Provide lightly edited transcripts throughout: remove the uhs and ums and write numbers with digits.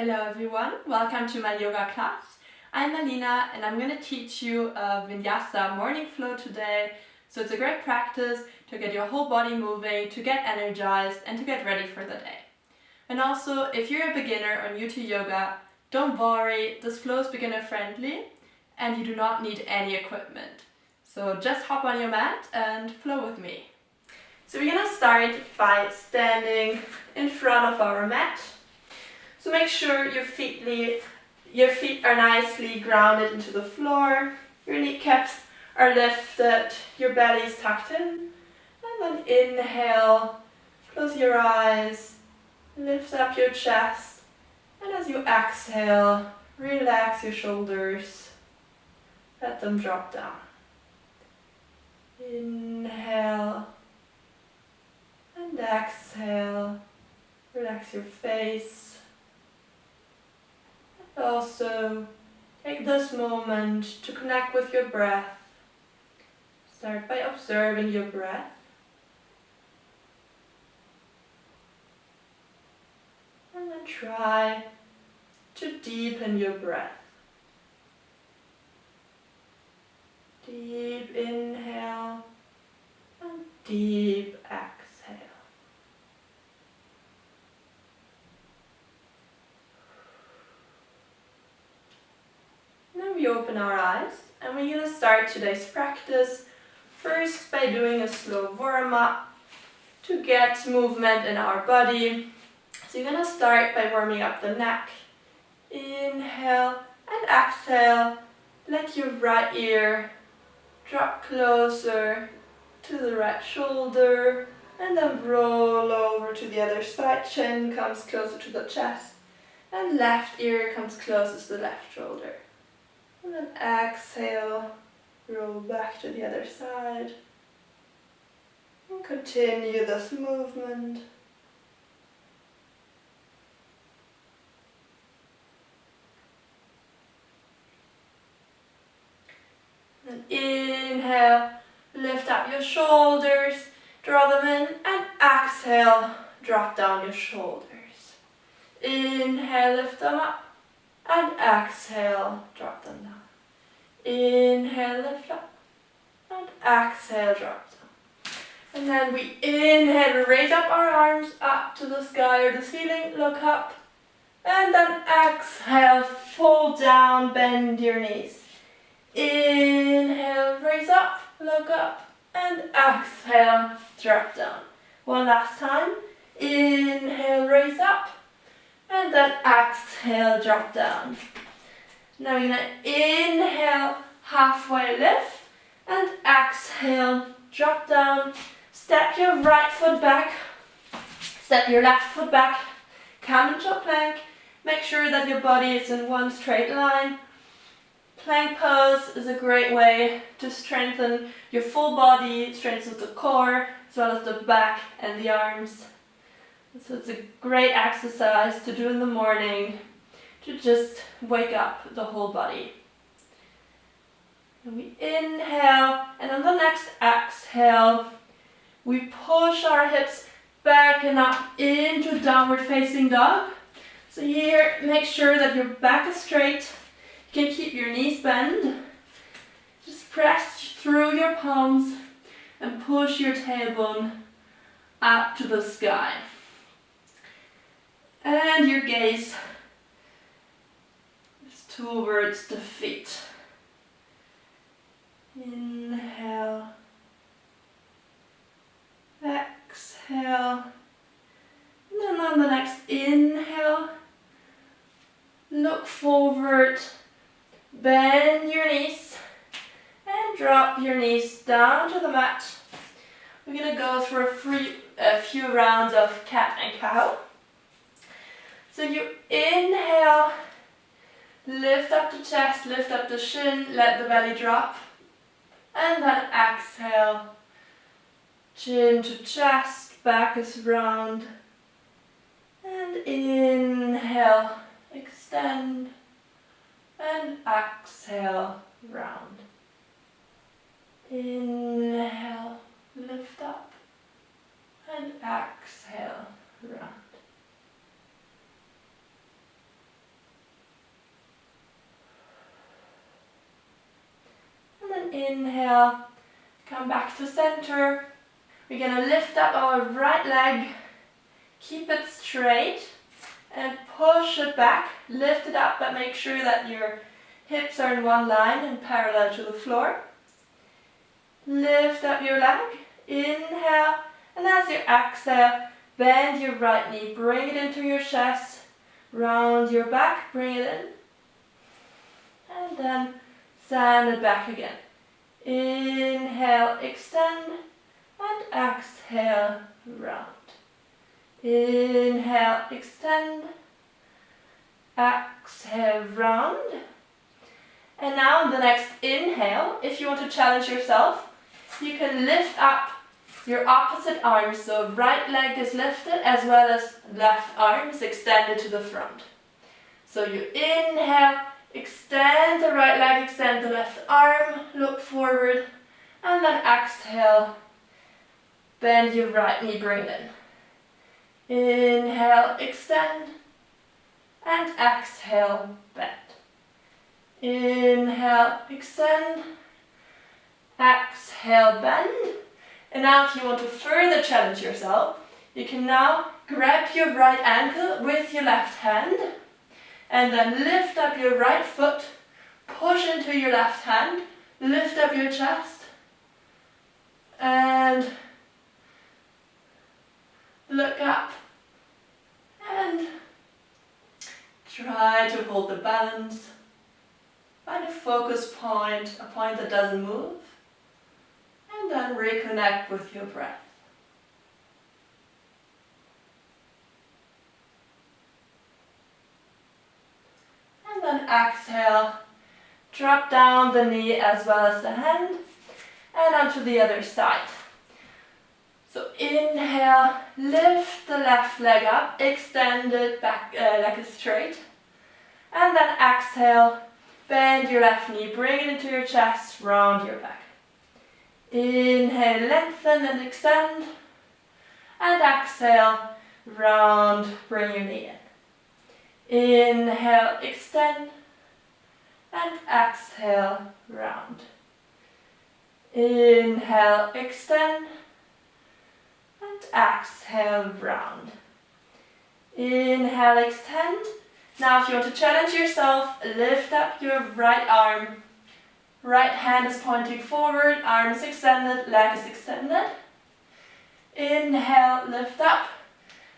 Hello everyone, welcome to my yoga class. I'm Malina and I'm going to teach you a Vinyasa morning flow today. So it's a great practice to get your whole body moving, to get energized and to get ready for the day. And also, if you're a beginner or new to yoga, don't worry, this flow is beginner friendly and you do not need any equipment. So just hop on your mat and flow with me. So we're going to start by standing in front of our mat. So make sure your feet are nicely grounded into the floor, your kneecaps are lifted, your belly is tucked in, and then inhale, close your eyes, lift up your chest, and as you exhale, relax your shoulders, let them drop down. Inhale and exhale, relax your face. Also, take this moment to connect with your breath. Start by observing your breath. And then try to deepen your breath. Deep inhale and deep exhale. Now we open our eyes and we're going to start today's practice first by doing a slow warm-up to get movement in our body. So you're going to start by warming up the neck. Inhale and exhale. Let your right ear drop closer to the right shoulder and then roll over to the other side. Chin comes closer to the chest and left ear comes closest to the left shoulder. And then exhale, roll back to the other side. And continue this movement. And inhale, lift up your shoulders, draw them in, and exhale, drop down your shoulders. Inhale, lift them up, and exhale, drop them down. Inhale, lift up, and exhale, drop down. And then we inhale, raise up our arms up to the sky or the ceiling, look up, and then exhale, fold down, bend your knees. Inhale, raise up, look up, and exhale, drop down. One last time. Inhale, raise up, and then exhale, drop down. Now you're going to inhale, halfway lift, and exhale, drop down. Step your right foot back, step your left foot back, come into a plank. Make sure that your body is in one straight line. Plank pose is a great way to strengthen your full body, strengthen the core, as well as the back and the arms. So it's a great exercise to do in the morning to just wake up the whole body. And we inhale, and on the next exhale, we push our hips back and up into downward facing dog. So here, make sure that your back is straight. You can keep your knees bent. Just press through your palms and push your tailbone up to the sky. And your gaze is towards the feet. Inhale, exhale, and then on the next inhale, look forward, bend your knees, and drop your knees down to the mat. We're going to go through a few rounds of cat and cow. So you inhale, lift up the chest, lift up the shin, let the belly drop. And then exhale, chin to chest, back is round. And inhale, extend. And exhale, round. Inhale, lift up. And exhale, round. Inhale, come back to center. We're gonna lift up our right leg, keep it straight, and push it back. Lift it up, but make sure that your hips are in one line and parallel to the floor. Lift up your leg, inhale, and as you exhale, bend your right knee, bring it into your chest, round your back, bring it in, and then send it back again. Inhale, extend, and exhale, round. Inhale, extend, exhale, round. And now on the next inhale, if you want to challenge yourself, you can lift up your opposite arm, so right leg is lifted as well as left arm is extended to the front. So you inhale, extend the right leg, extend the left arm, look forward, and then exhale, bend your right knee, bring it in. Inhale, extend, and exhale, bend. Inhale, extend, exhale, bend. And now if you want to further challenge yourself, you can now grab your right ankle with your left hand and then lift up your right foot, push into your left hand, lift up your chest and look up and try to hold the balance. Find a focus point, a point that doesn't move, and then reconnect with your breath. And then exhale, drop down the knee as well as the hand, and onto the other side. So inhale, lift the left leg up, extend it back, leg is straight, and then exhale, bend your left knee, bring it into your chest, round your back. Inhale, lengthen and extend, and exhale, round, bring your knee in. Inhale, extend, and exhale, round. Inhale, extend, and exhale, round. Inhale, extend. Now if you want to challenge yourself, lift up your right arm. Right hand is pointing forward, arm is extended, leg is extended. Inhale, lift up.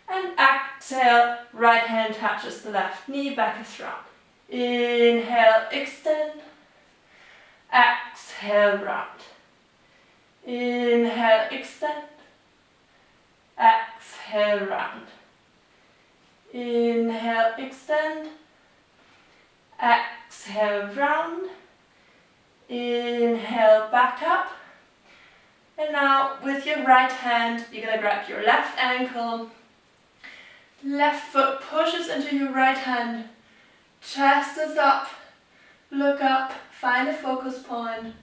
And exhale, right hand touches the left knee, back is round. Inhale, extend. Exhale, round. Inhale, extend. Exhale, round. Inhale, extend. Exhale, round. Inhale, back up. And now with your right hand, you're going to grab your left ankle. Left foot pushes into your right hand. Chest is up. Look up. Find a focus point.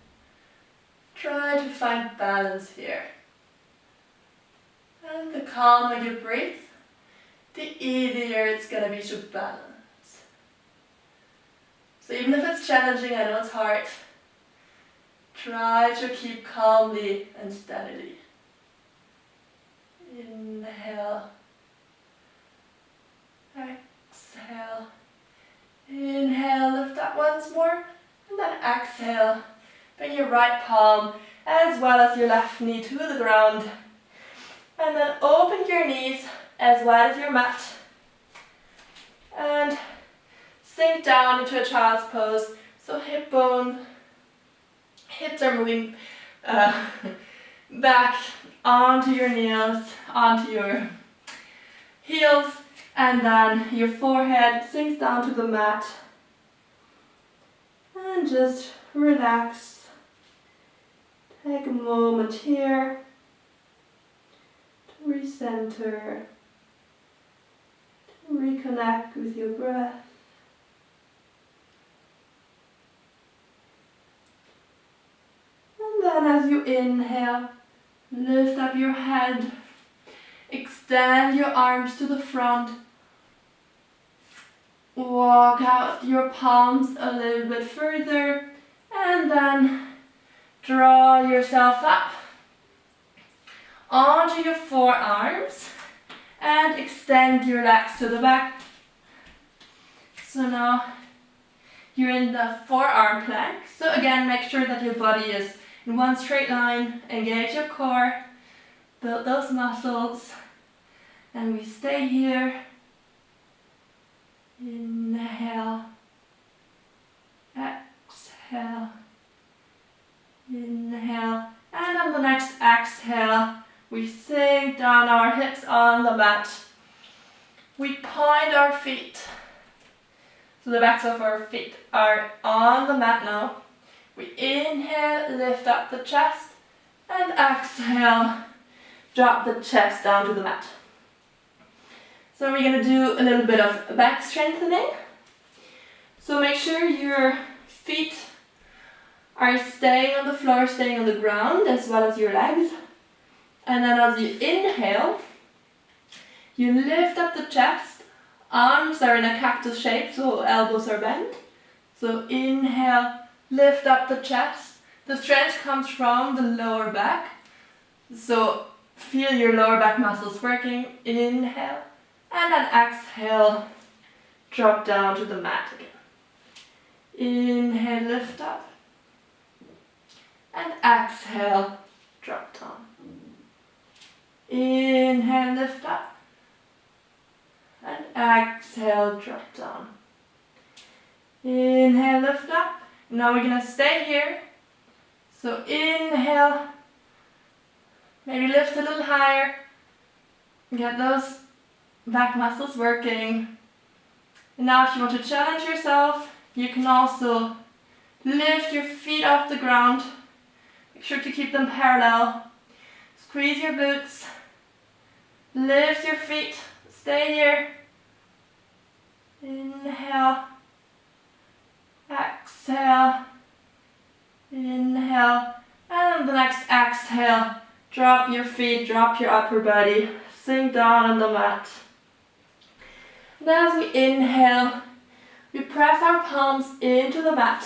Try to find balance here. And the calmer you breathe, the easier it's going to be to balance. So even if it's challenging, I know it's hard, try to keep calmly and steadily. Inhale. Exhale. Inhale, lift up once more. And then exhale. Bring your right palm as well as your left knee to the ground. And then open your knees as wide as your mat. And sink down into a child's pose. So hip bone, hips are moving back onto your knees, onto your heels, and then your forehead sinks down to the mat. And just relax. Take a moment here to recenter, to reconnect with your breath. And then as you inhale, lift up your head, extend your arms to the front, walk out your palms a little bit further, and then Draw yourself up onto your forearms and extend your legs to the back. So now you're in the forearm plank. So again, make sure that your body is in one straight line. Engage your core, build those muscles, and we stay here. Inhale, exhale, inhale, and on the next exhale, we sink down our hips on the mat. We point our feet. So the backs of our feet are on the mat now. We inhale, lift up the chest, and exhale, drop the chest down to the mat. So we're going to do a little bit of back strengthening. So make sure your feet are staying on the floor, staying on the ground, as well as your legs. And then as you inhale, you lift up the chest. Arms are in a cactus shape, so elbows are bent. So inhale, lift up the chest. The strength comes from the lower back. So feel your lower back muscles working. Inhale, and then exhale, drop down to the mat again. Inhale, lift up, and exhale, drop down. Inhale, lift up, and exhale, drop down. Inhale, lift up. Now we're gonna stay here. So inhale, maybe lift a little higher. Get those back muscles working. And now if you want to challenge yourself, you can also lift your feet off the ground. Make sure to keep them parallel. Squeeze your glutes. Lift your feet. Stay here. Inhale. Exhale. Inhale. And on the next exhale, drop your feet, drop your upper body. Sink down on the mat. Then as we inhale, we press our palms into the mat.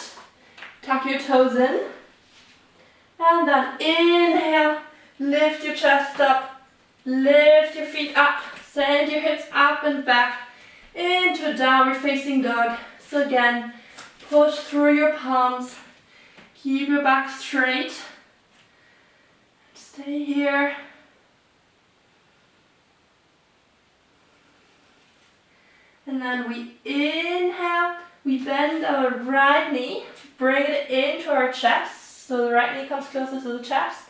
Tuck your toes in. And then inhale, lift your chest up, lift your feet up, send your hips up and back into a downward facing dog. So again, push through your palms, keep your back straight. Stay here. And then we inhale, we bend our right knee, bring it into our chest, so the right knee comes closer to the chest.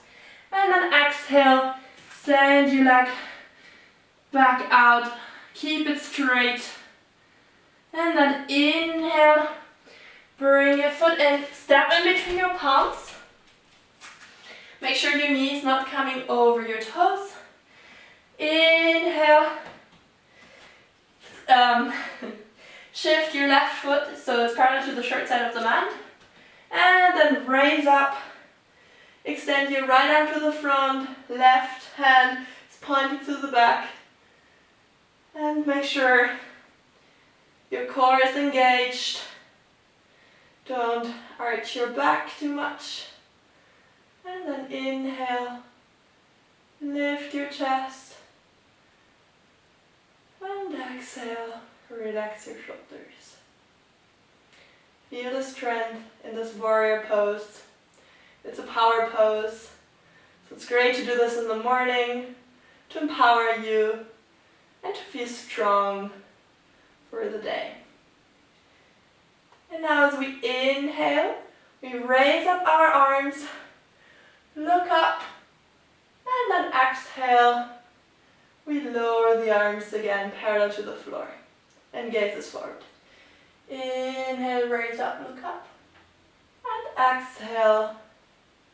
And then exhale, send your leg back out, keep it straight. And then inhale, bring your foot in, step in between your palms. Make sure your knee is not coming over your toes. Inhale. Shift your left foot so it's parallel to the short side of the mat. And then raise up. Extend your right arm to the front. Left hand is pointing to the back. And make sure your core is engaged. Don't arch your back too much. And then inhale. Lift your chest. And exhale, relax your shoulders. Feel the strength in this warrior pose. It's a power pose. So it's great to do this in the morning to empower you and to feel strong for the day. And now as we inhale, we raise up our arms, look up, and then exhale. We lower the arms again, parallel to the floor, and gazes forward. Inhale, raise up, look up, and exhale,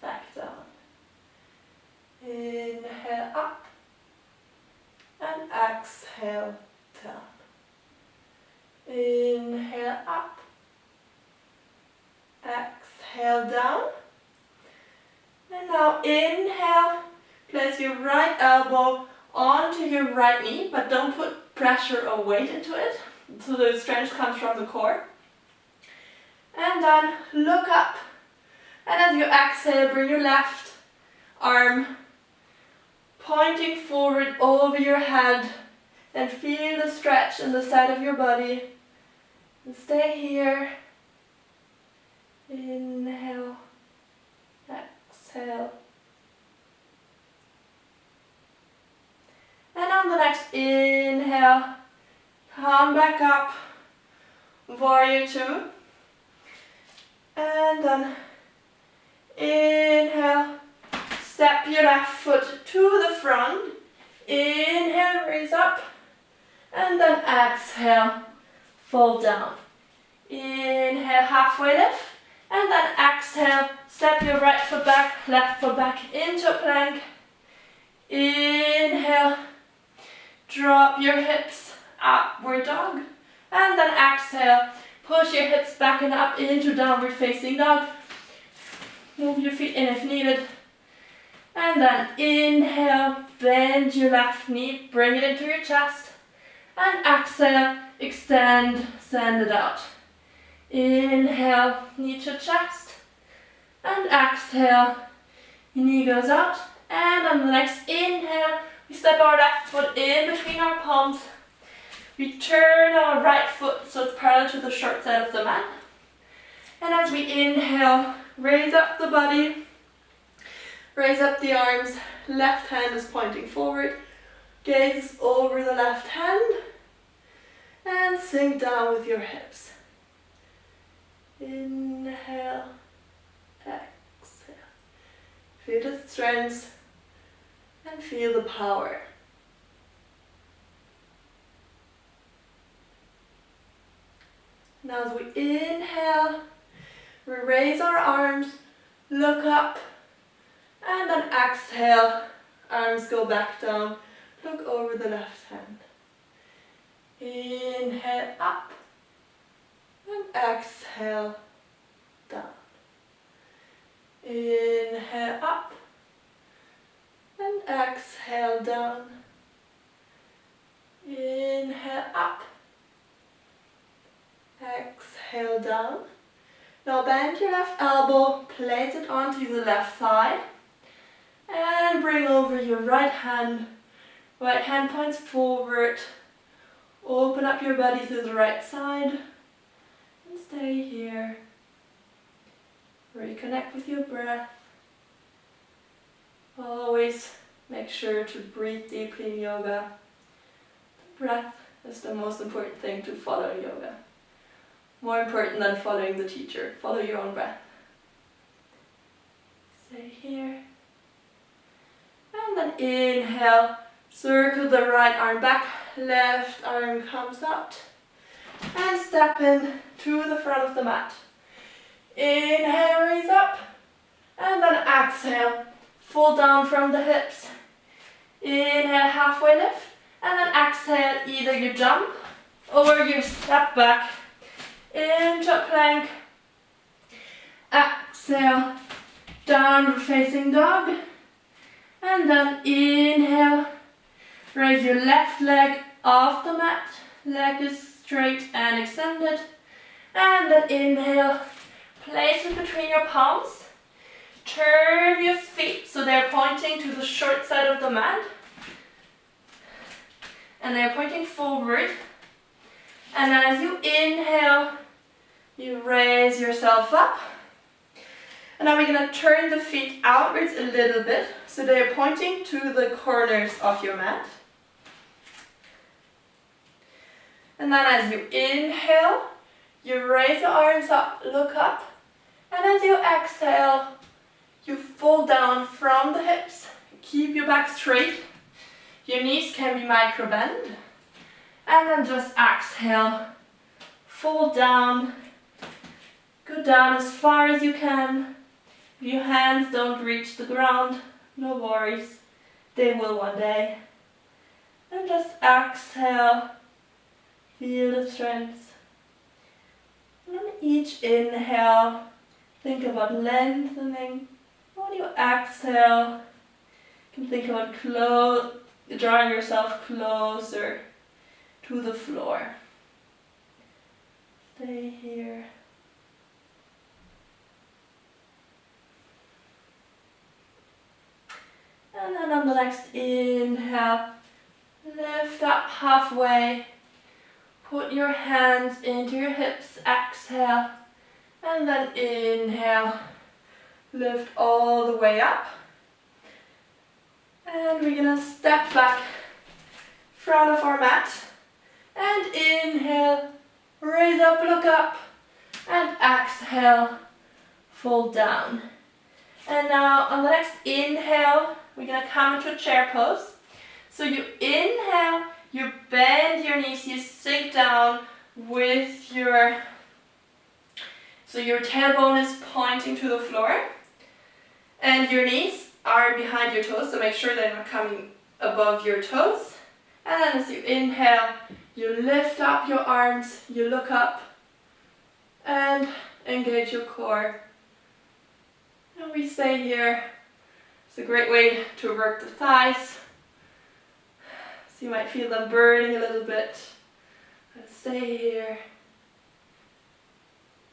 back down. Inhale, up, and exhale, down. Inhale, up, exhale, down. And now inhale, place your right elbow onto your right knee, but don't put pressure or weight into it, so the strength comes from the core. And then look up And as you exhale, bring your left arm pointing forward over your head and feel the stretch in the side of your body. And stay here. Inhale, exhale. And on the next inhale, come back up, warrior two. And then inhale, step your left foot to the front. Inhale, raise up. And then exhale, fold down. Inhale, halfway lift. And then exhale, step your right foot back, left foot back into plank. Inhale, drop your hips, upward dog. And then exhale, push your hips back and up into downward facing dog. Move your feet in if needed. And then inhale, bend your left knee, bring it into your chest. And exhale, extend, send it out. Inhale, knee to chest. And exhale, your knee goes out. And on the next inhale, we step our left foot in between our palms. We turn our right foot so it's parallel to the short side of the mat. And as we inhale, raise up the body, raise up the arms, left hand is pointing forward, gaze is over the left hand, and sink down with your hips. Inhale, exhale. Feel the strength and feel the power. Now as we inhale, we raise our arms, look up, and then exhale, arms go back down, look over the left hand. Inhale up, and exhale down. Inhale up, and exhale down. Inhale up, exhale down. Now bend your left elbow, place it onto the left thigh, and bring over your right hand. Right hand points forward. Open up your body to the right side, and stay here. Reconnect with your breath. Always make sure to breathe deeply in yoga. The breath is the most important thing to follow in yoga. More important than following the teacher. Follow your own breath. Stay here. And then inhale. Circle the right arm back. Left arm comes out. And step in to the front of the mat. Inhale, raise up. And then exhale. Fold down from the hips. Inhale, halfway lift. And then exhale, either you jump or you step back into plank. Exhale, downward facing dog. And then inhale, raise your left leg off the mat. Leg is straight and extended. And then inhale, place it between your palms. Turn your feet so they're pointing to the short side of the mat. And they're pointing forward. And as you inhale, you raise yourself up. And now we're going to turn the feet outwards a little bit so they're pointing to the corners of your mat. And then as you inhale, you raise your arms up, look up. And as you exhale, you fold down from the hips. Keep your back straight. Your knees can be micro bend. And then just exhale, fold down. Go down as far as you can. If your hands don't reach the ground, no worries. They will one day. And just exhale. Feel the strength. And on each inhale, think about lengthening. When you exhale, you can think about drawing yourself closer to the floor. Stay here. And then on the next inhale, lift up halfway. Put your hands into your hips, exhale. And then inhale, lift all the way up. And we're gonna step back, front of our mat. And inhale, raise up, look up. And exhale, fold down. And now on the next inhale, we're gonna come into a chair pose. So you inhale, you bend your knees, you sink down with your, so your tailbone is pointing to the floor. And your knees are behind your toes, so make sure they're not coming above your toes. And then as you inhale, you lift up your arms, you look up, and engage your core. And we stay here. It's a great way to work the thighs. So you might feel them burning a little bit. And stay here.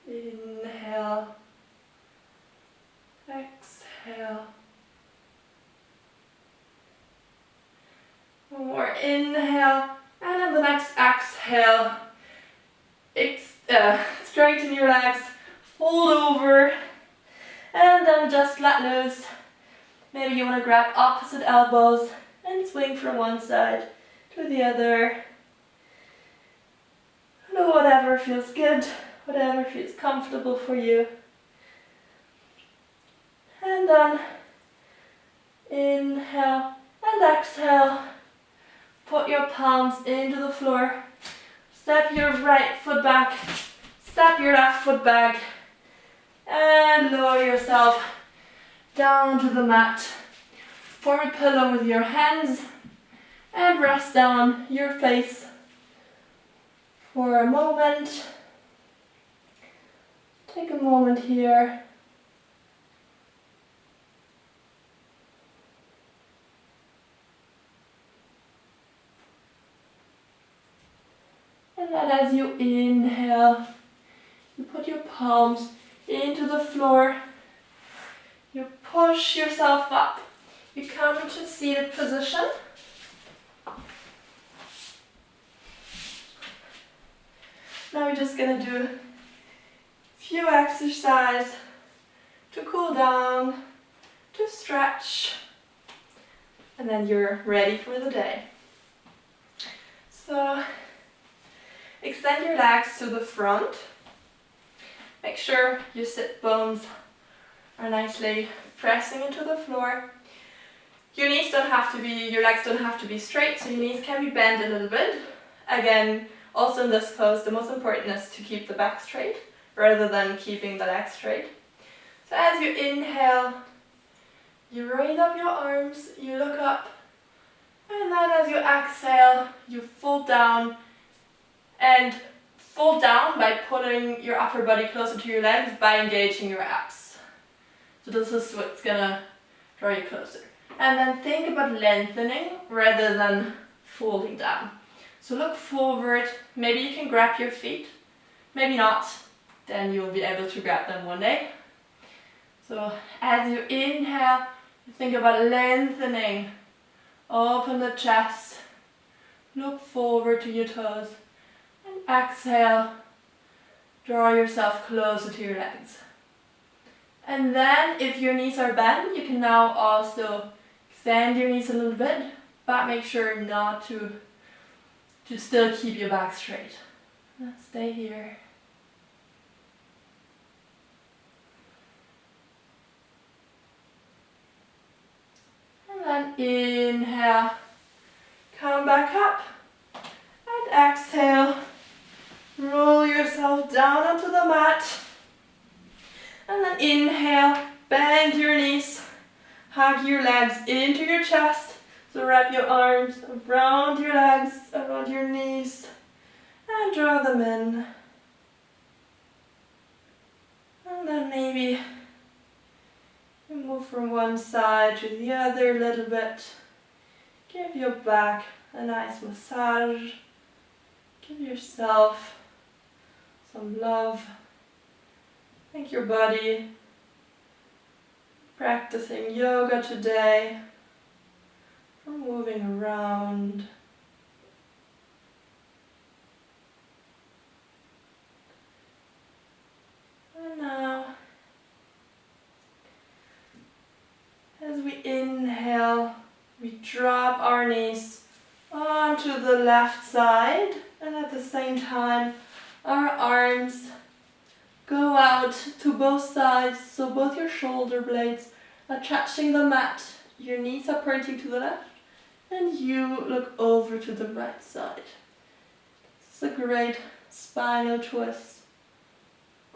Inhale. Exhale. One more inhale. And on the next exhale, straighten your legs, fold over, and then just let loose. Maybe you want to grab opposite elbows and swing from one side to the other. Do whatever feels good, whatever feels comfortable for you. And then inhale and exhale. Put your palms into the floor. Step your right foot back. Step your left foot back. And lower yourself down to the mat. Form a pillow with your hands. And rest down your face for a moment. Take a moment here. And then as you inhale, you put your palms into the floor. You push yourself up. You come into seated position. Now we're just going to do a few exercises to cool down, to stretch, and then you're ready for the day. So extend your legs to the front. Make sure your sit bones are nicely pressing into the floor. Your knees don't have to be, your legs don't have to be straight, so your knees can be bent a little bit. Again, also in this pose, the most important is to keep the back straight rather than keeping the legs straight. So as you inhale, you raise up your arms, you look up, and then as you exhale, you fold down. And fold down by pulling your upper body closer to your legs by engaging your abs. So this is what's gonna draw you closer. And then think about lengthening rather than folding down. So look forward, maybe you can grab your feet, maybe not, then you'll be able to grab them one day. So as you inhale, you think about lengthening, open the chest, look forward to your toes. Exhale, draw yourself closer to your legs. And then if your knees are bent, you can now also extend your knees a little bit, but make sure not to still keep your back straight. Stay here. And then inhale, come back up, and exhale. Roll yourself down onto the mat. And then inhale, bend your knees, hug your legs into your chest. So wrap your arms around your legs, around your knees, and draw them in. And then maybe you move from one side to the other a little bit. Give your back a nice massage. Give yourself some love. Thank your body. Practicing yoga today. moving around. And now, as we inhale, we drop our knees onto the left side, and at the same time our arms go out to both sides, so both your shoulder blades are touching the mat, your knees are pointing to the left, and you look over to the right side. It's a great spinal twist,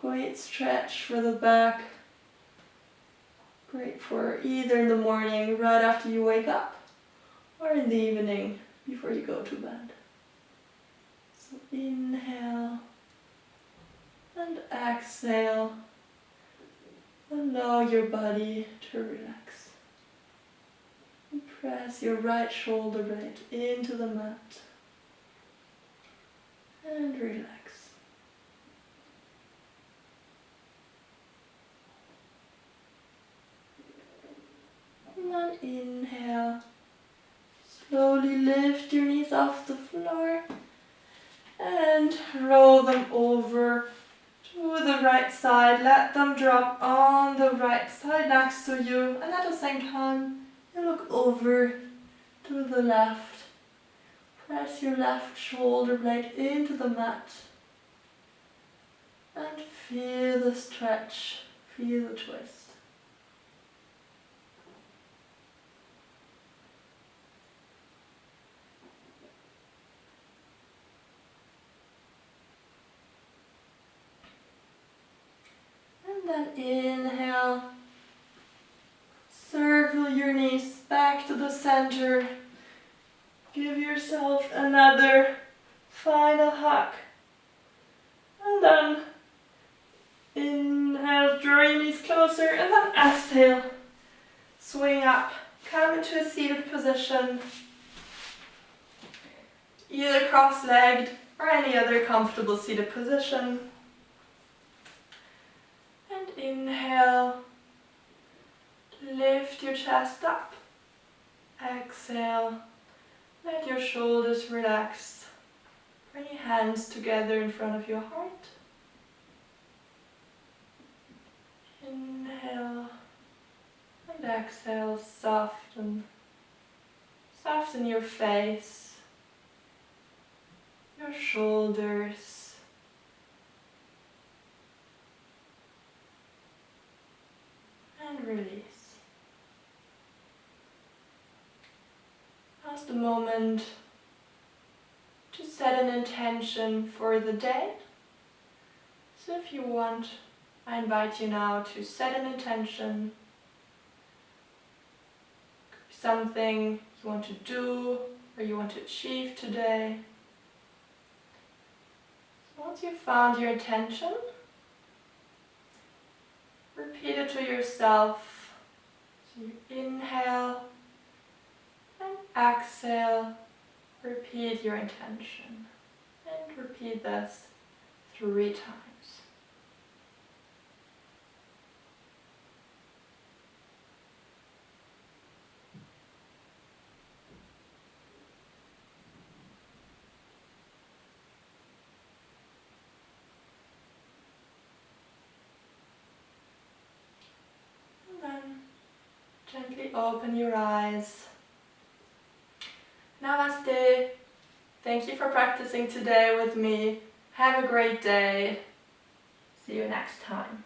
great stretch for the back, great for either in the morning right after you wake up or in the evening before you go to bed. So inhale and exhale. Allow your body to relax. And press your right shoulder blade into the mat and relax. And then inhale. Slowly lift your knees off the floor and roll them over to the right side. Let them drop on the right side next to you, and at the same time you look over to the left. Press your left shoulder blade into the mat and feel the stretch, feel the twist. Then inhale, circle your knees back to the center, give yourself another final hug, and then inhale, draw your knees closer, and then exhale, swing up, come into a seated position, either cross-legged or any other comfortable seated position. Inhale, lift your chest up. Exhale, let your shoulders relax. Bring your hands together in front of your heart. Inhale and exhale, soften. Soften your face, your shoulders. And release. Now's the moment to set an intention for the day. So if you want, I invite you now to set an intention. Could be something you want to do or you want to achieve today. So once you've found your intention, repeat it to yourself. So you inhale and exhale. Repeat your intention. And repeat this 3 times. Gently open your eyes. Namaste. Thank you for practicing today with me. Have a great day. See you next time.